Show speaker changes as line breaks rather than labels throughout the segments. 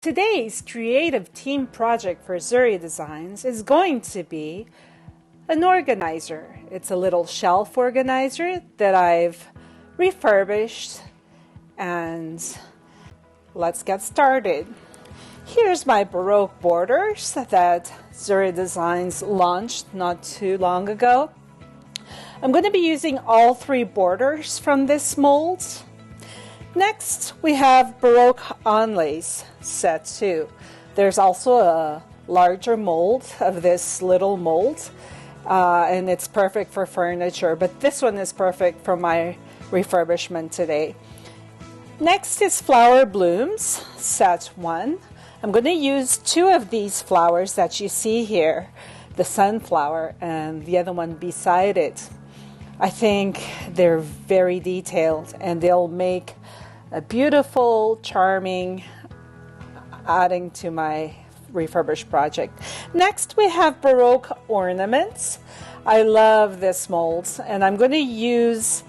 Today's creative team project for Zuri Designs is going to be an organizer. It's a little shelf organizer that I've refurbished, and let's get started. Here's my Baroque borders that Zuri Designs launched not too long ago. I'm going to be using all three borders from this mold. Next, we have Baroque onlays set 2. There's also a larger mold of this little mold, and it's perfect for furniture, but this one is perfect for my refurbishment today. Next is flower blooms, set 1. I'm going to use 2 of these flowers that you see here, the sunflower and the other one beside it. I think they're very detailed and they'll make a beautiful, charming adding to my refurbished project. Next, we have Baroque ornaments. I love this mold, and I'm going to use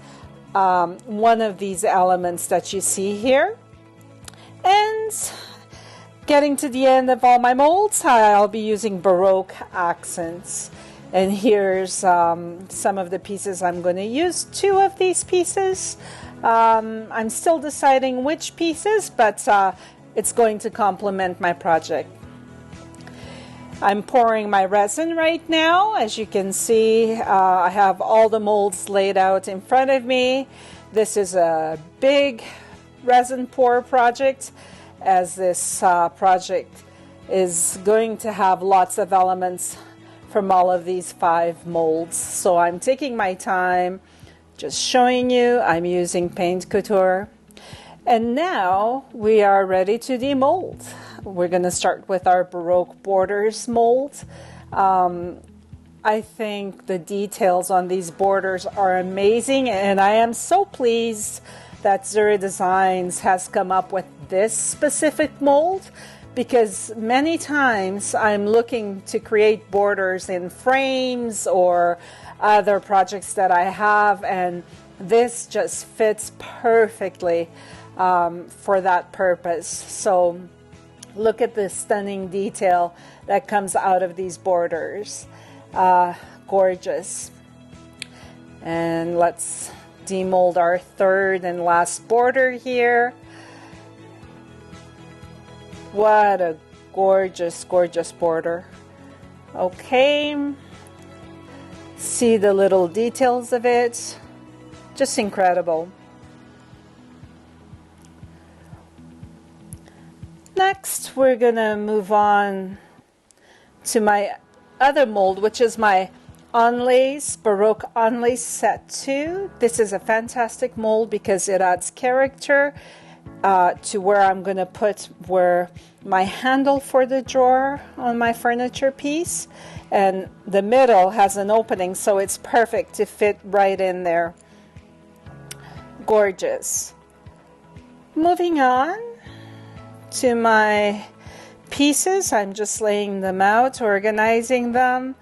one of these elements that you see here. And getting to the end of all my molds, I'll be using Baroque accents. And here's some of the pieces I'm going to use. 2 of these pieces. I'm still deciding which pieces, but it's going to complement my project. I'm pouring my resin right now. As you can see, I have all the molds laid out in front of me. This is a big resin pour project, as this project is going to have lots of elements from all of these 5 molds. So I'm taking my time, just showing you. I'm using Paint Couture. And now we are ready to demold. We're going to start with our Baroque borders mold. I think the details on these borders are amazing, and I am so pleased that Zuri Designs has come up with this specific mold, because many times I'm looking to create borders in frames or other projects that I have, and this just fits perfectly for that purpose. So look at the stunning detail that comes out of these borders. Gorgeous. And let's demold our third and last border here. What a gorgeous, gorgeous border. Okay. See the little details of it. Just incredible. Next, we're going to move on to my other mold, which is my onlays, Baroque onlays set 2. This is a fantastic mold because it adds character to where I'm going to put my handle for the drawer on my furniture piece, and the middle has an opening, so it's perfect to fit right in there. Gorgeous. Moving on to my pieces, I'm just laying them out, organizing them,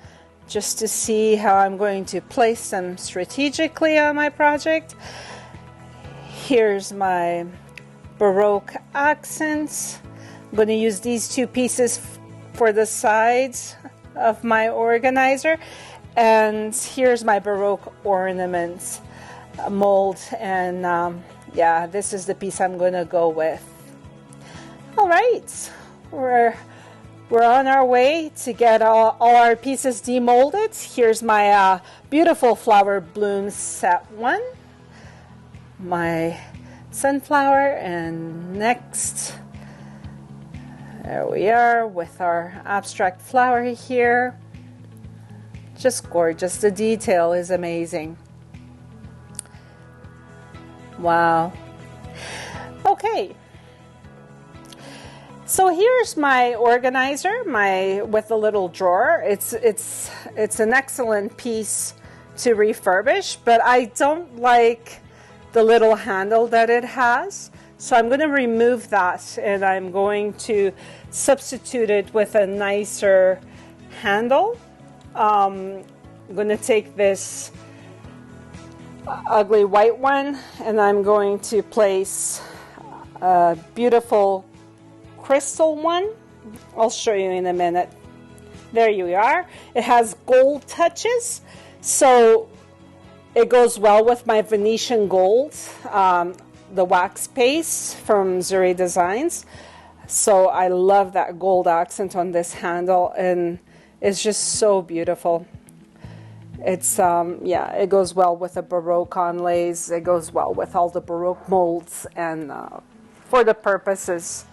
just to see how I'm going to place them strategically on my project. Here's my Baroque accents. I'm going to use these 2 pieces for the sides of my organizer, and here's my Baroque ornaments mold, and yeah, this is the piece I'm going to go with. All right, we're on our way to get all our pieces demolded. Here's my beautiful flower blooms set 1, my sunflower, and next, there we are with our abstract flower here. Just gorgeous. The detail is amazing. Wow. Okay. So here's my organizer, with a little drawer. It's an excellent piece to refurbish, but I don't like the little handle that it has. So I'm going to remove that, and I'm going to substitute it with a nicer handle. I'm going to take this ugly white one, and I'm going to place a beautiful crystal one. I'll show you in a minute. There you are. It has gold touches, so it goes well with my Venetian gold, the wax paste from Zuri Designs. So I love that gold accent on this handle, and it's just so beautiful. It's yeah, it goes well with the Baroque onlays. It goes well with all the Baroque molds, and for the purposes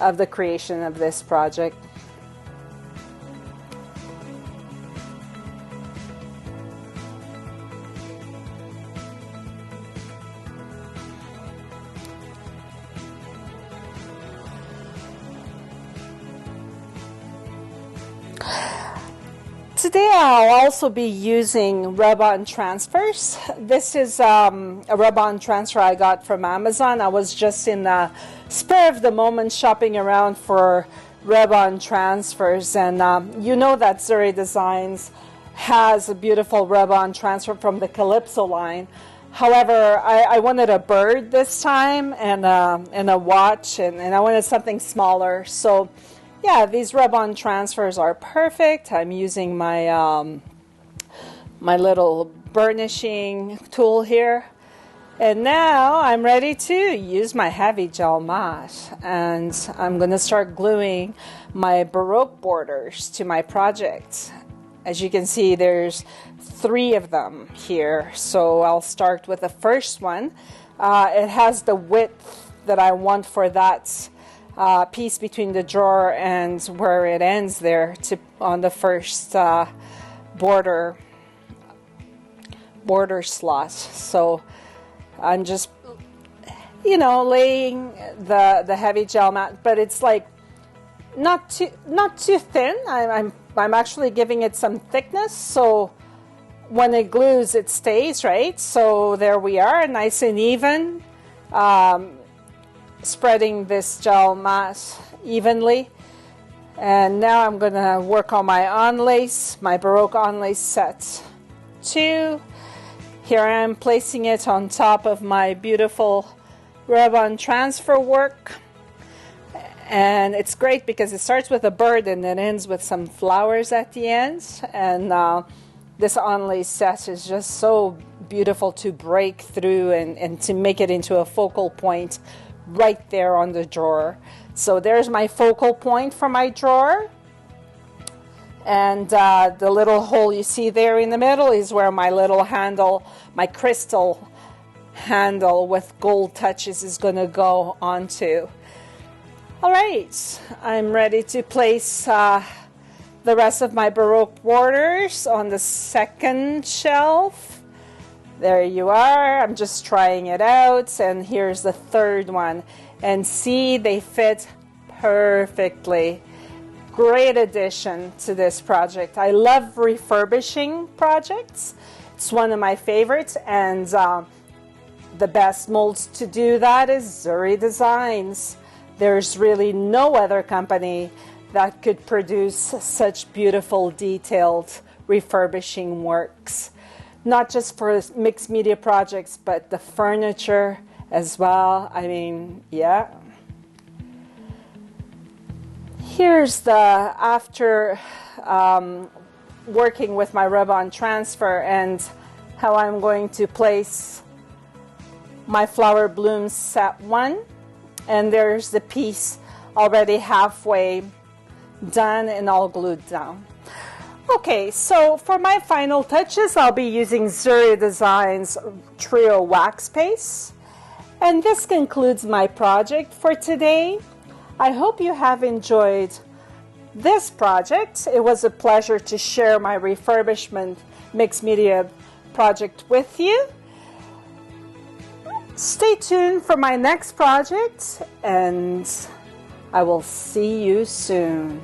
of the creation of this project. Today I'll also be using rub-on transfers. This is a rub-on transfer I got from Amazon. I was just in the spur of the moment shopping around for rub-on transfers, and you know that Zuri Designs has a beautiful rub-on transfer from the Calypso line. However, I wanted a bird this time, and a watch, and I wanted something smaller. So yeah, these rub-on transfers are perfect. I'm using my my little burnishing tool here. And now I'm ready to use my heavy gel mat. And I'm going to start gluing my Baroque borders to my project. As you can see, there's 3 of them here. So I'll start with the first one. It has the width that I want for that piece between the drawer and where it ends there on the first border slot. So I'm just, you know, laying the heavy gel mat, but it's like not too thin. I'm actually giving it some thickness, so when it glues, it stays, right? So there we are, nice and even. Spreading this gel mat evenly, and now I'm going to work on my onlace, my Baroque onlace set 2. Here I am placing it on top of my beautiful rub-on transfer work, and it's great because it starts with a bird and then ends with some flowers at the end, and this onlace set is just so beautiful to break through and to make it into a focal point right there on the drawer. So there's my focal point for my drawer, and the little hole you see there in the middle is where my little handle, my crystal handle with gold touches, is going to go onto. All right, I'm ready to place the rest of my Baroque borders on the second shelf. There you are. I'm just trying it out, and here's the third one, and see, they fit perfectly. Great addition to this project. I love refurbishing projects. It's one of my favorites, and the best molds to do that is Zuri Designs. There's really no other company that could produce such beautiful, detailed refurbishing works. Not just for mixed media projects, but the furniture as well. I mean, yeah. Here's the after working with my rub-on transfer, and how I'm going to place my flower blooms set 1. And there's the piece already halfway done and all glued down. Okay, so for my final touches, I'll be using Zuri Designs Trio Wax Paste. And this concludes my project for today. I hope you have enjoyed this project. It was a pleasure to share my refurbishment mixed media project with you. Stay tuned for my next project, and I will see you soon.